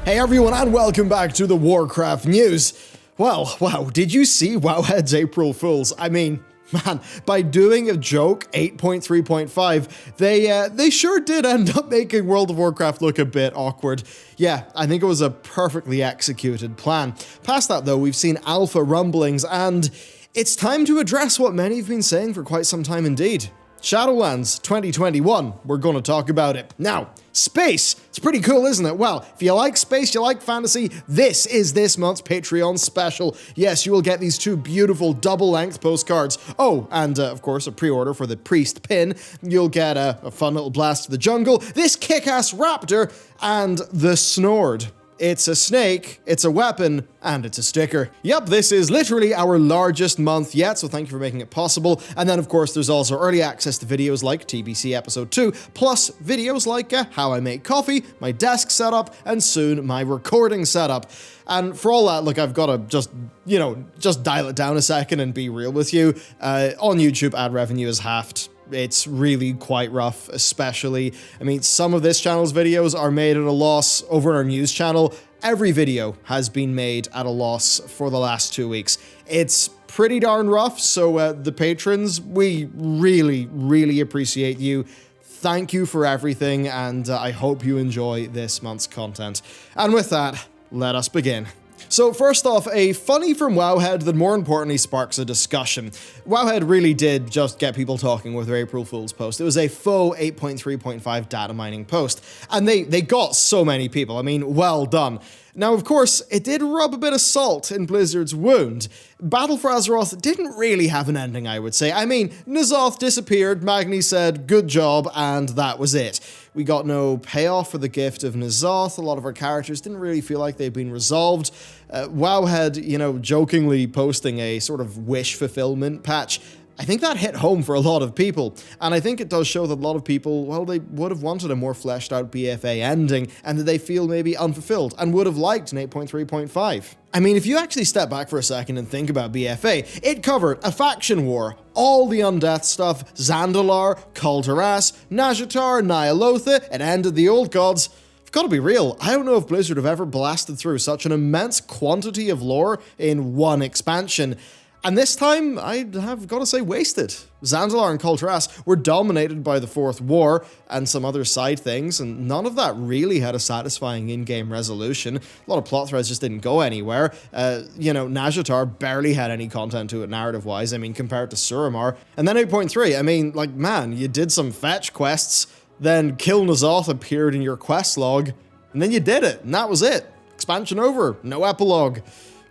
Hey everyone, and welcome back to the Warcraft news. Well, wow, did you see Wowhead's April Fools? I mean, man, by doing a joke 8.3.5, they sure did end up making World of Warcraft look a bit awkward. Yeah, I think it was a perfectly executed plan. Past that though, we've seen alpha rumblings, and it's time to address what many have been saying for quite some time indeed. Shadowlands 2021, we're going to talk about it. Now, space, it's pretty cool, isn't it? Well, if you like space, you like fantasy, this is this month's Patreon special. Yes, you will get these two beautiful double-length postcards. Oh, and of course, a pre-order for the Priest pin. You'll get a fun little blast to the jungle, this kick-ass raptor, and the Snord. It's a snake, it's a weapon, and it's a sticker. Yep, this is literally our largest month yet, so thank you for making it possible. And then, of course, there's also early access to videos like TBC Episode 2, plus videos like how I make coffee, my desk setup, and soon my recording setup. And for all that, look, I've got to just dial it down a second and be real with you. On YouTube, ad revenue is halved. It's really quite rough, especially, I mean, some of this channel's videos are made at a loss. Over our news channel, every video has been made at a loss for the last 2 weeks. It's pretty darn rough, so the patrons, we really appreciate you. Thank you for everything, and I hope you enjoy this month's content. And with that, let us begin. So first off, a funny from Wowhead that more importantly sparks a discussion. Wowhead really did just get people talking with their April Fool's post. It was a faux 8.3.5 data mining post, and they got so many people. I mean, well done. Now, of course, it did rub a bit of salt in Blizzard's wound. Battle for Azeroth didn't really have an ending, I would say. I mean, N'Zoth disappeared, Magni said, good job, and that was it. We got no payoff for the gift of N'Zoth. A lot of our characters didn't really feel like they'd been resolved. Wowhead, jokingly posting a sort of wish fulfillment patch. I think that hit home for a lot of people, and I think it does show that a lot of people, well, they would have wanted a more fleshed out BFA ending, and that they feel maybe unfulfilled, and would have liked an 8.3.5. I mean, if you actually step back for a second and think about BFA, it covered a faction war, all the undeath stuff, Zandalar, Kul'Tiras, Nazjatar, Ny'alotha, it ended the old gods. I've got to be real, I don't know if Blizzard have ever blasted through such an immense quantity of lore in one expansion. And this time, I have got to say, wasted. Zandalar and Kul'Tiras were dominated by the Fourth War and some other side things, and none of that really had a satisfying in-game resolution. A lot of plot threads just didn't go anywhere. Nazjatar barely had any content to it narrative-wise, I mean, compared to Suramar. And then 8.3, I mean, like, man, you did some fetch quests, then Kill N'Zoth appeared in your quest log, and then you did it, and that was it. Expansion over, no epilogue.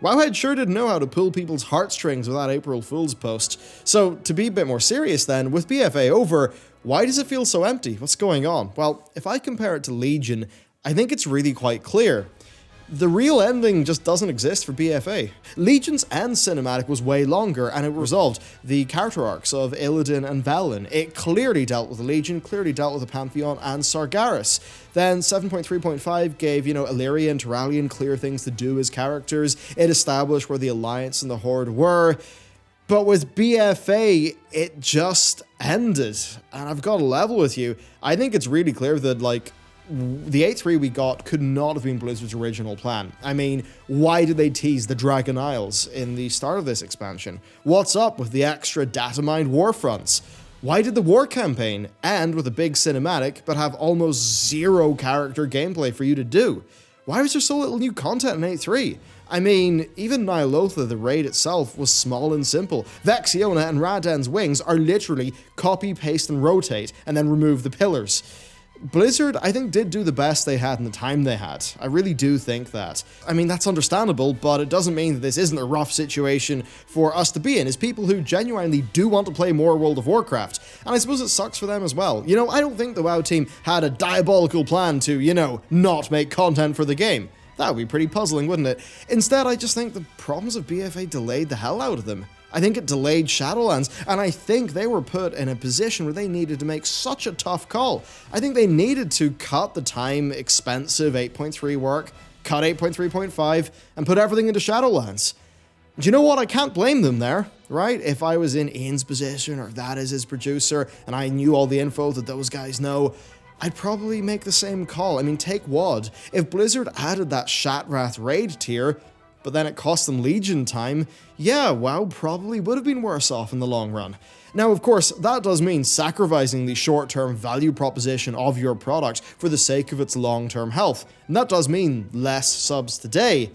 Wowhead sure did know how to pull people's heartstrings with that April Fool's post. So, to be a bit more serious then, with BFA over, why does it feel so empty? What's going on? Well, if I compare it to Legion, I think it's really quite clear. The real ending just doesn't exist for BFA. Legion's end cinematic was way longer, and it resolved the character arcs of Illidan and Velen. It clearly dealt with the Legion, clearly dealt with the Pantheon and Sargeras. Then 7.3.5 gave, Illyria and Turalyon clear things to do as characters. It established where the Alliance and the Horde were. But with BFA, it just ended. And I've got to level with you. I think it's really clear that, the 8.3 we got could not have been Blizzard's original plan. I mean, why did they tease the Dragon Isles in the start of this expansion? What's up with the extra data-mined war fronts? Why did the war campaign end with a big cinematic but have almost zero character gameplay for you to do? Why was there so little new content in 8.3? I mean, even Ny'alotha, the raid itself, was small and simple. Vexiona and Raden's wings are literally copy, paste, and rotate, and then remove the pillars. Blizzard, I think, did do the best they had in the time they had. I really do think that. I mean, that's understandable, but it doesn't mean that this isn't a rough situation for us to be in, as people who genuinely do want to play more World of Warcraft. And I suppose it sucks for them as well. I don't think the WoW team had a diabolical plan to, not make content for the game. That would be pretty puzzling, wouldn't it? Instead, I just think the problems of BFA delayed the hell out of them. I think it delayed Shadowlands, and I think they were put in a position where they needed to make such a tough call. I think they needed to cut the time expensive 8.3 work, cut 8.3.5, and put everything into Shadowlands. Do you know what? I can't blame them there, right? If I was in Ian's position, or if that is his producer, and I knew all the info that those guys know, I'd probably make the same call. I mean, take WoD. If Blizzard added that Shattrath raid tier, but then it cost them Legion time, yeah, WoW probably would have been worse off in the long run. Now, of course, that does mean sacrificing the short-term value proposition of your product for the sake of its long-term health, and that does mean less subs today,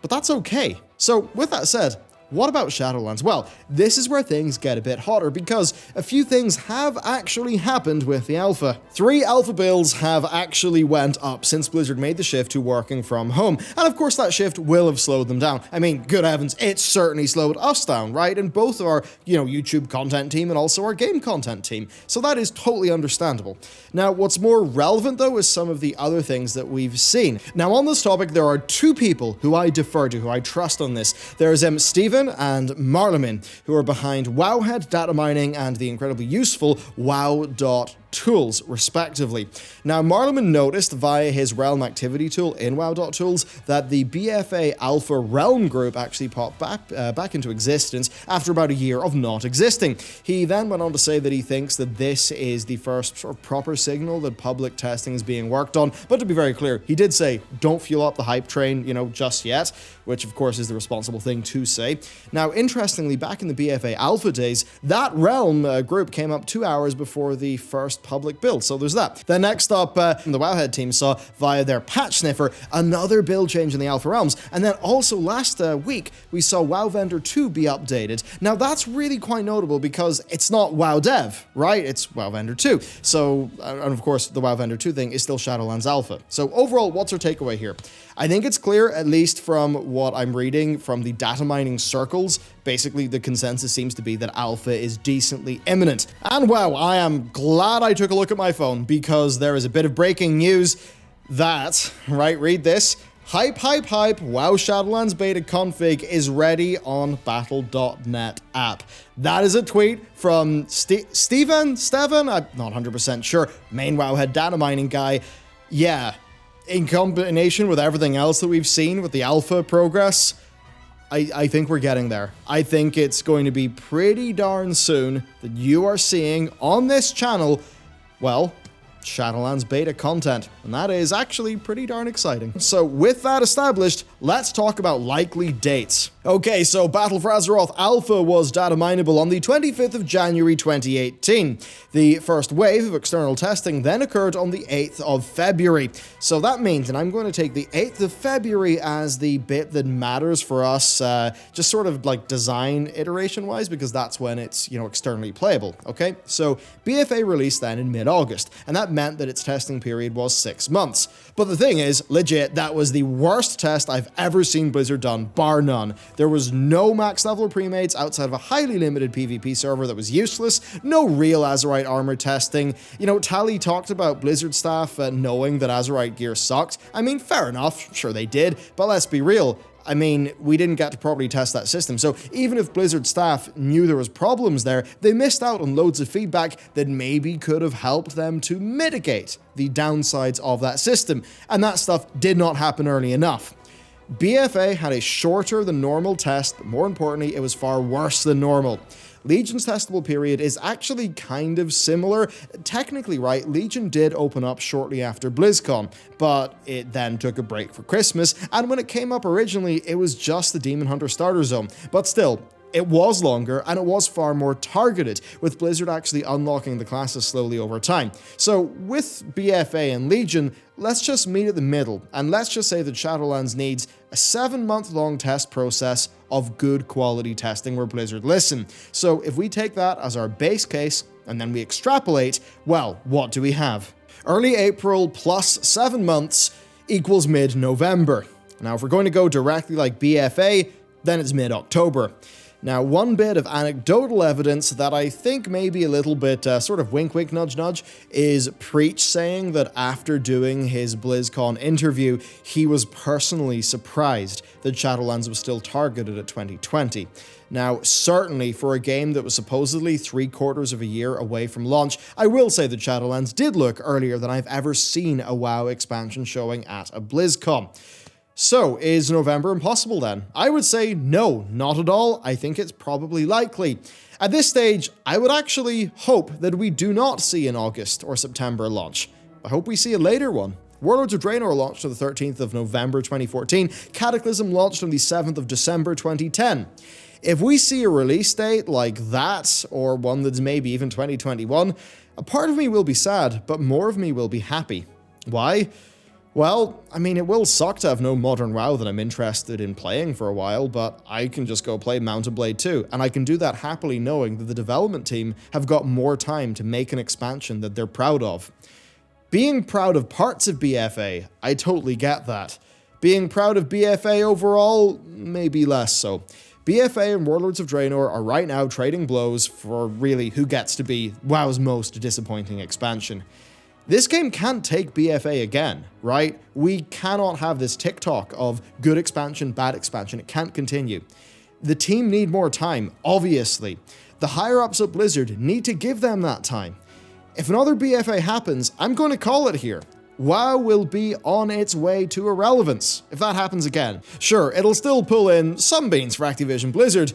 but that's okay. So, with that said, what about Shadowlands? Well, this is where things get a bit hotter because a few things have actually happened with the alpha. 3 alpha builds have actually went up since Blizzard made the shift to working from home. And of course that shift will have slowed them down. I mean, good heavens, it certainly slowed us down, right? And both our, YouTube content team and also our game content team. So that is totally understandable. Now, what's more relevant though is some of the other things that we've seen. Now on this topic, there are 2 people who I defer to, who I trust on this. There's Steven and Marleman, who are behind Wowhead data mining and the incredibly useful wow.tools, respectively. Now, Marleman noticed via his Realm activity tool in wow.tools that the BFA Alpha Realm group actually popped back into existence after about a year of not existing. He then went on to say that he thinks that this is the first sort of proper signal that public testing is being worked on, but to be very clear, he did say, don't fuel up the hype train, just yet, which of course is the responsible thing to say. Now, interestingly, back in the BFA Alpha days, that Realm group came up 2 hours before the first public build, so there's that. Then next up, the Wowhead team saw via their patch sniffer another build change in the Alpha Realms, and then also last week we saw WoW Vendor 2 be updated. Now that's really quite notable because it's not WoW Dev, right? It's WoW Vendor 2. So, and of course the WoW Vendor 2 thing is still Shadowlands Alpha. So overall, what's our takeaway here? I think it's clear, at least from what I'm reading from the data mining circles, basically the consensus seems to be that Alpha is decently imminent. And wow, I am glad I took a look at my phone because there is a bit of breaking news that, right, read this, hype, WoW Shadowlands beta config is ready on battle.net app. That is a tweet from Steven, I'm not 100% sure, main Wowhead data mining guy. Yeah. In combination with everything else that we've seen with the alpha progress, I think we're getting there. I think it's going to be pretty darn soon that you are seeing on this channel, well, Shadowlands beta content, and that is actually pretty darn exciting. So with that established, let's talk about likely dates. Okay, so Battle for Azeroth Alpha was data mineable on the 25th of January 2018. The first wave of external testing then occurred on the 8th of February. So that means, and I'm going to take the 8th of February as the bit that matters for us, just sort of like design iteration-wise, because that's when it's, externally playable, okay? So BFA released then in mid-August, and that meant that its testing period was 6 months. But the thing is, legit, that was the worst test I've ever seen Blizzard done, bar none. There was no max level premates outside of a highly limited PvP server that was useless, no real Azerite armor testing. Tally talked about Blizzard staff knowing that Azerite gear sucked. I mean, fair enough, sure they did, but let's be real. I mean, we didn't get to properly test that system, so even if Blizzard staff knew there was problems there, they missed out on loads of feedback that maybe could have helped them to mitigate the downsides of that system, and that stuff did not happen early enough. BFA had a shorter than normal test, but more importantly, it was far worse than normal. Legion's testable period is actually kind of similar. Technically, right, Legion did open up shortly after BlizzCon, but it then took a break for Christmas, and when it came up originally, it was just the Demon Hunter starter zone. But still, it was longer, and it was far more targeted, with Blizzard actually unlocking the classes slowly over time. So with BFA and Legion, let's just meet at the middle, and let's just say that Shadowlands needs a 7-month-long test process of good quality testing where Blizzard listen. So if we take that as our base case, and then we extrapolate, well, what do we have? Early April plus 7 months equals mid-November. Now, if we're going to go directly like BFA, then it's mid-October. Now, one bit of anecdotal evidence that I think may be a little bit sort of wink wink nudge nudge is Preach saying that after doing his BlizzCon interview, he was personally surprised that Shadowlands was still targeted at 2020. Now, certainly for a game that was supposedly 3/4 of a year away from launch, I will say that Shadowlands did look earlier than I've ever seen a WoW expansion showing at a BlizzCon. So, is November impossible then? I would say no, not at all. I think it's probably likely. At this stage, I would actually hope that we do not see an August or September launch. I hope we see a later one. Warlords of Draenor launched on the 13th of November 2014, Cataclysm launched on the 7th of December 2010. If we see a release date like that, or one that's maybe even 2021, a part of me will be sad, but more of me will be happy. Why? Well, I mean, it will suck to have no modern WoW that I'm interested in playing for a while, but I can just go play Mount & Blade 2, and I can do that happily knowing that the development team have got more time to make an expansion that they're proud of. Being proud of parts of BFA, I totally get that. Being proud of BFA overall, maybe less so. BFA and Warlords of Draenor are right now trading blows for really who gets to be WoW's most disappointing expansion. This game can't take BFA again, right? We cannot have this TikTok of good expansion, bad expansion. It can't continue. The team need more time, obviously. The higher-ups at Blizzard need to give them that time. If another BFA happens, I'm going to call it here. WoW will be on its way to irrelevance if that happens again. Sure, it'll still pull in some beans for Activision Blizzard,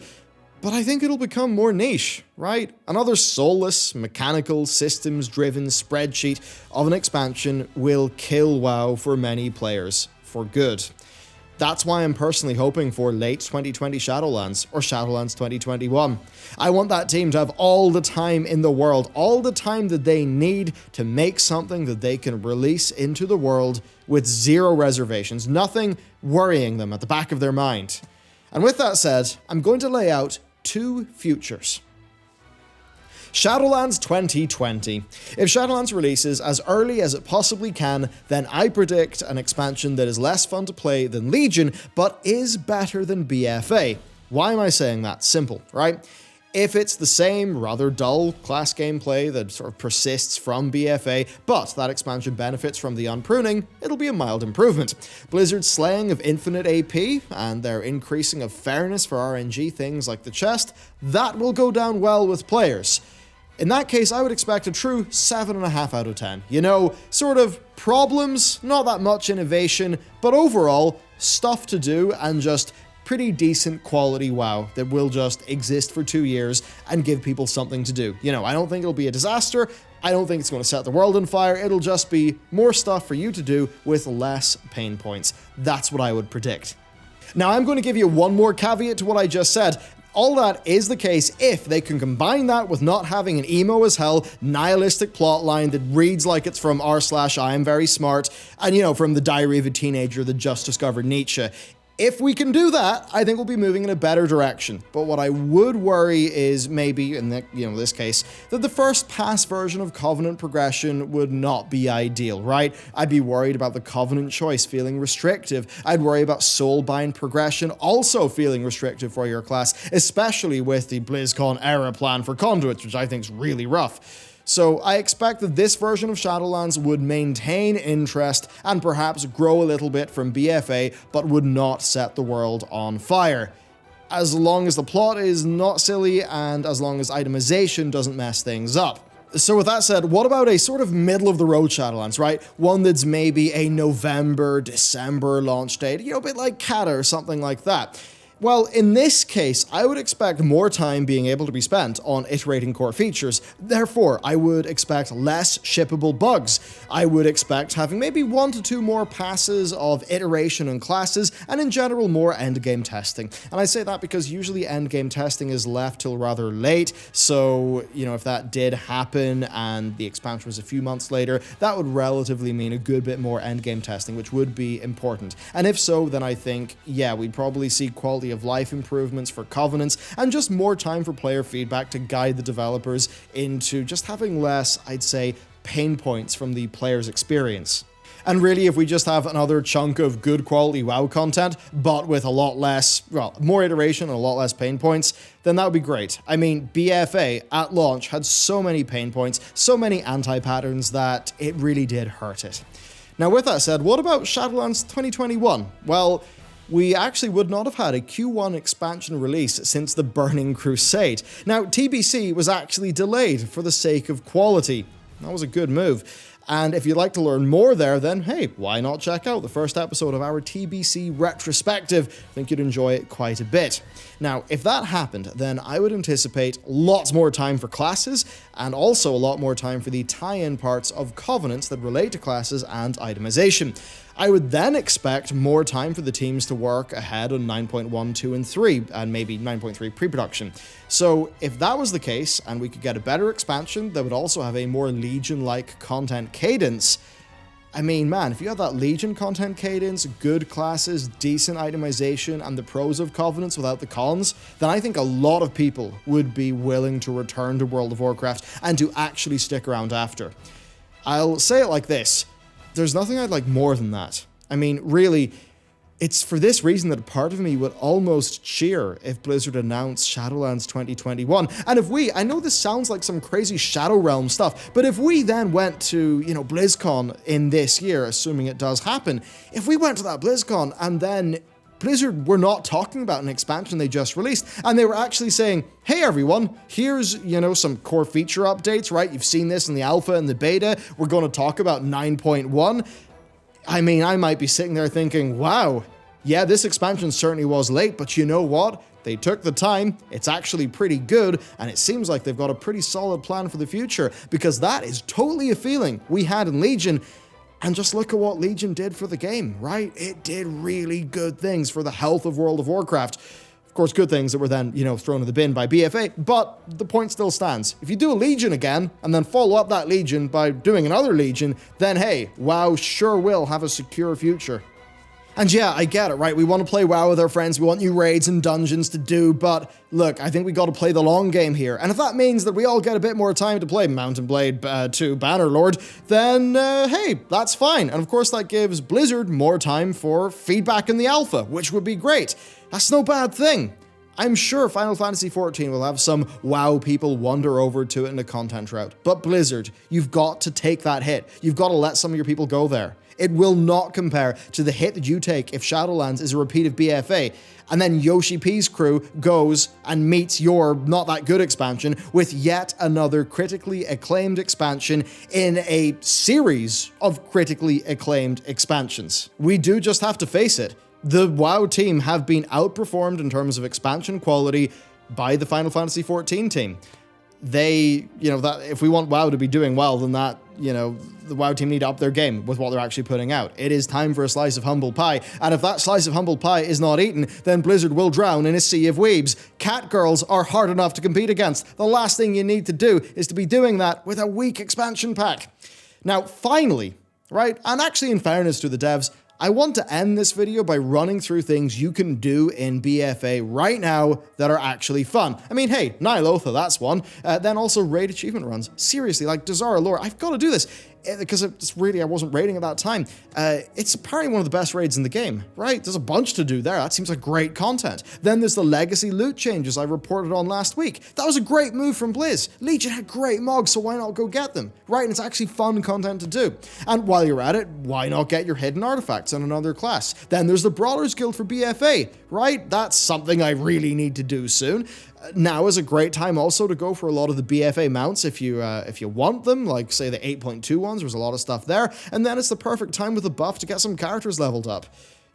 but I think it'll become more niche, right? Another soulless, mechanical, systems-driven spreadsheet of an expansion will kill WoW for many players, for good. That's why I'm personally hoping for late 2020 Shadowlands, or Shadowlands 2021. I want that team to have all the time in the world, all the time that they need to make something that they can release into the world with zero reservations, nothing worrying them at the back of their mind. And with that said, I'm going to lay out two futures. Shadowlands 2020. If Shadowlands releases as early as it possibly can, then I predict an expansion that is less fun to play than Legion, but is better than BFA. Why am I saying that? Simple, right? If it's the same rather dull class gameplay that sort of persists from BFA, but that expansion benefits from the unpruning, it'll be a mild improvement. Blizzard's slaying of infinite AP and their increasing of fairness for RNG things like the chest, that will go down well with players. In that case, I would expect a true 7.5 out of 10. You know, sort of problems, not that much innovation, but overall, stuff to do and just pretty decent quality WoW that will just exist for 2 years and give people something to do. You know, I don't think it'll be a disaster. I don't think it's going to set the world on fire. It'll just be more stuff for you to do with less pain points. That's what I would predict. Now, I'm going to give you one more caveat to what I just said. All that is the case if they can combine that with not having an emo as hell, nihilistic plotline that reads like it's from r/I am very smart, and, you know, from the Diary of a Teenager that just discovered Nietzsche. If we can do that, I think we'll be moving in a better direction. But what I would worry is maybe, in this case, that the first pass version of Covenant progression would not be ideal, right? I'd be worried about the Covenant choice feeling restrictive. I'd worry about Soulbind progression also feeling restrictive for your class, especially with the BlizzCon era plan for Conduits, which I think is really rough. So I expect that this version of Shadowlands would maintain interest and perhaps grow a little bit from BFA, but would not set the world on fire. As long as the plot is not silly and as long as itemization doesn't mess things up. So with that said, what about a sort of middle-of-the-road Shadowlands, right? One that's maybe a November, December launch date, you know, a bit like Kata or something like that. Well, in this case, I would expect more time being able to be spent on iterating core features. Therefore, I would expect less shippable bugs. I would expect having maybe 1 to 2 more passes of iteration and classes, and in general, more endgame testing. And I say that because usually endgame testing is left till rather late, so, you know, if that did happen and the expansion was a few months later, that would relatively mean a good bit more endgame testing, which would be important. And if so, then I think, yeah, we'd probably see quality of life improvements for Covenants, and just more time for player feedback to guide the developers into just having less, I'd say, pain points from the player's experience. And really, if we just have another chunk of good quality WoW content, but with a lot less, well, more iteration and a lot less pain points, then that would be great. I mean, BFA at launch had so many pain points, so many anti-patterns that it really did hurt it. Now, with that said, what about Shadowlands 2021? Well, we actually would not have had a Q1 expansion release since the Burning Crusade. Now, TBC was actually delayed for the sake of quality. That was a good move. And if you'd like to learn more there, then hey, why not check out the first episode of our TBC retrospective? I think you'd enjoy it quite a bit. Now, if that happened, then I would anticipate lots more time for classes, and also a lot more time for the tie-in parts of Covenants that relate to classes and itemization. I would then expect more time for the teams to work ahead on 9.1, 2, and 3, and maybe 9.3 pre-production. So if that was the case, and we could get a better expansion that would also have a more Legion-like content cadence, I mean, man, if you had that Legion content cadence, good classes, decent itemization, and the pros of Covenants without the cons, then I think a lot of people would be willing to return to World of Warcraft and to actually stick around after. I'll say it like this. There's nothing I'd like more than that. I meing, really, it's for this reason that a part of me would almost cheer if Blizzard announced Shadowlands 2021. And if we, I know this sounds like some crazy Shadow Realm stuff, but if we then went to, BlizzCon in this year, assuming it does happen, if we went to that BlizzCon and then Blizzard were not talking about an expansion they just released, and they were actually saying, hey everyone, here's, some core feature updates, right? You've seen this in the alpha and the beta. We're going to talk about 9.1. I mean, I might be sitting there thinking, wow, yeah, this expansion certainly was late, but you know what? They took the time, it's actually pretty good, and it seems like they've got a pretty solid plan for the future, because that is totally a feeling we had in Legion. And just look at what Legion did for the game, right? It did really good things for the health of World of Warcraft. Of course, good things that were then, thrown in the bin by BFA, but the point still stands. If you do a Legion again, and then follow up that Legion by doing another Legion, then hey, WoW sure will have a secure future. And yeah, I get it, right? We want to play WoW with our friends, we want new raids and dungeons to do, but look, I think we got to play the long game here. And if that means that we all get a bit more time to play Mountain Blade 2 Bannerlord, then hey, that's fine. And of course that gives Blizzard more time for feedback in the alpha, which would be great. That's no bad thing. I'm sure Final Fantasy XIV will have some WoW people wander over to it in a content route. But Blizzard, you've got to take that hit. You've got to let some of your people go there. It will not compare to the hit that you take if Shadowlands is a repeat of BFA, and then Yoshi P's crew goes and meets your not that good expansion with yet another critically acclaimed expansion in a series of critically acclaimed expansions. We do just have to face it. The WoW team have been outperformed in terms of expansion quality by the Final Fantasy XIV team. They, that if we want WoW to be doing well, then that, the WoW team need to up their game with what they're actually putting out. It is time for a slice of humble pie, and if that slice of humble pie is not eaten, then Blizzard will drown in a sea of weebs. Cat girls are hard enough to compete against. The last thing you need to do is to be doing that with a weak expansion pack. Now, finally, right, and actually in fairness to the devs, I want to end this video by running through things you can do in BFA right now that are actually fun. I mean, hey, Nihilotha, that's one. Then also raid achievement runs. Seriously, like Dazara Lore, I've got to do this. Because it's really, I wasn't raiding at that time. It's apparently one of the best raids in the game, right? There's a bunch to do there. That seems like great content. Then there's the legacy loot changes I reported on last week. That was a great move from Blizz. Legion had great mogs, so why not go get them, right? And it's actually fun content to do. And while you're at it, why not get your hidden artifacts on another class? Then there's the Brawlers Guild for BFA, right? That's something I really need to do soon. Now is a great time also to go for a lot of the BFA mounts if you want them, like say the 8.2 ones, there's a lot of stuff there, and then it's the perfect time with the buff to get some characters leveled up.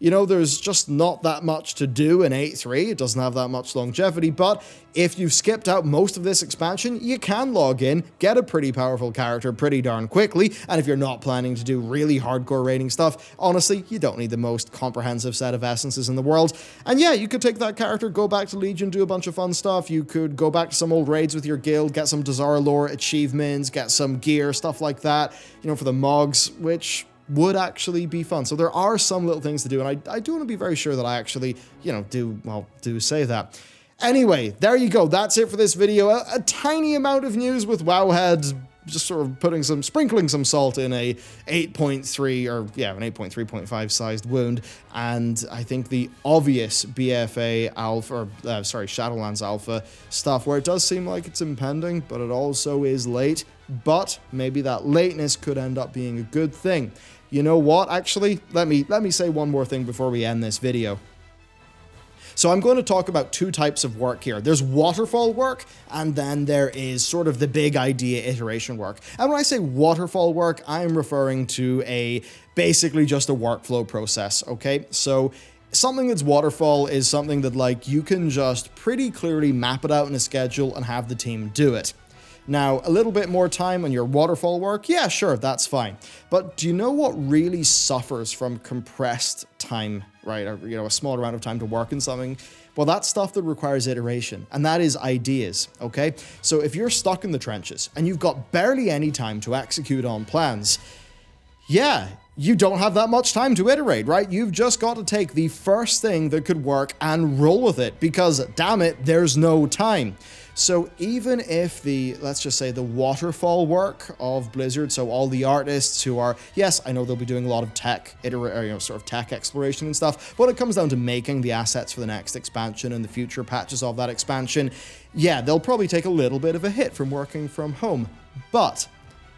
There's just not that much to do in 8.3, it doesn't have that much longevity, but if you've skipped out most of this expansion, you can log in, get a pretty powerful character pretty darn quickly, and if you're not planning to do really hardcore raiding stuff, honestly, you don't need the most comprehensive set of essences in the world. And yeah, you could take that character, go back to Legion, do a bunch of fun stuff, you could go back to some old raids with your guild, get some Dazara Lore achievements, get some gear, stuff like that, for the mogs, which would actually be fun. So there are some little things to do, and I do want to be very sure that I actually, do say that. Anyway, there you go. That's it for this video. A tiny amount of news with Wowhead, just sort of sprinkling some salt in a 8.3 or an 8.3.5 sized wound. And I think the obvious BFA alpha, Shadowlands alpha stuff where it does seem like it's impending, but it also is late. But maybe that lateness could end up being a good thing. You know what? Actually, let me say one more thing before we end this video. So I'm going to talk about two types of work here. There's waterfall work, and then there is sort of the big idea iteration work. And when I say waterfall work, I'm referring to basically just a workflow process, okay? So something that's waterfall is something that like you can just pretty clearly map it out in a schedule and have the team do it. Now, a little bit more time on your waterfall work, yeah, sure, that's fine. But do you know what really suffers from compressed time, right? Or, a smaller amount of time to work in something? Well, that's stuff that requires iteration, and that is ideas, okay? So if you're stuck in the trenches and you've got barely any time to execute on plans, yeah, you don't have that much time to iterate, right? You've just got to take the first thing that could work and roll with it because, damn it, there's no time. So even if let's just say the waterfall work of Blizzard, so all the artists who are, yes, I know they'll be doing a lot of tech, sort of tech exploration and stuff, but when it comes down to making the assets for the next expansion and the future patches of that expansion, yeah, they'll probably take a little bit of a hit from working from home. But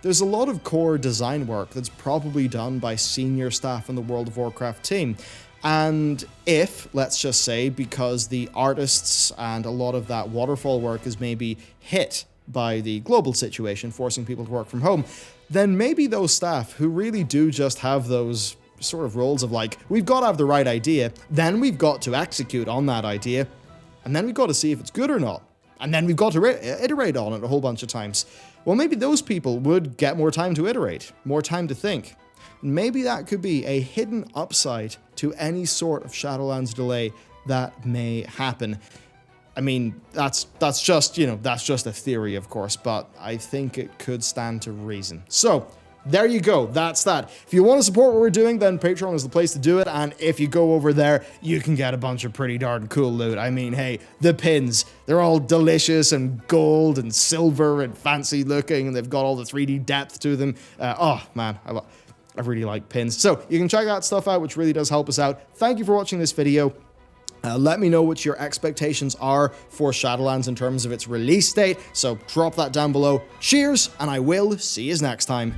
there's a lot of core design work that's probably done by senior staff in the World of Warcraft team. And if, let's just say, because the artists and a lot of that waterfall work is maybe hit by the global situation, forcing people to work from home, then maybe those staff who really do just have those sort of roles of like, we've got to have the right idea, then we've got to execute on that idea, and then we've got to see if it's good or not, and then we've got to iterate on it a whole bunch of times. Well, maybe those people would get more time to iterate, more time to think. Maybe that could be a hidden upside to any sort of Shadowlands delay that may happen. I mean, that's just a theory, of course, but I think it could stand to reason. So, there you go, that's that. If you want to support what we're doing, then Patreon is the place to do it, and if you go over there, you can get a bunch of pretty darn cool loot. I mean, hey, the pins, they're all delicious and gold and silver and fancy looking, and they've got all the 3D depth to them. Oh, man, I really like pins. So you can check that stuff out, which really does help us out. Thank you for watching this video. Let me know what your expectations are for Shadowlands in terms of its release date. So drop that down below. Cheers, and I will see you next time.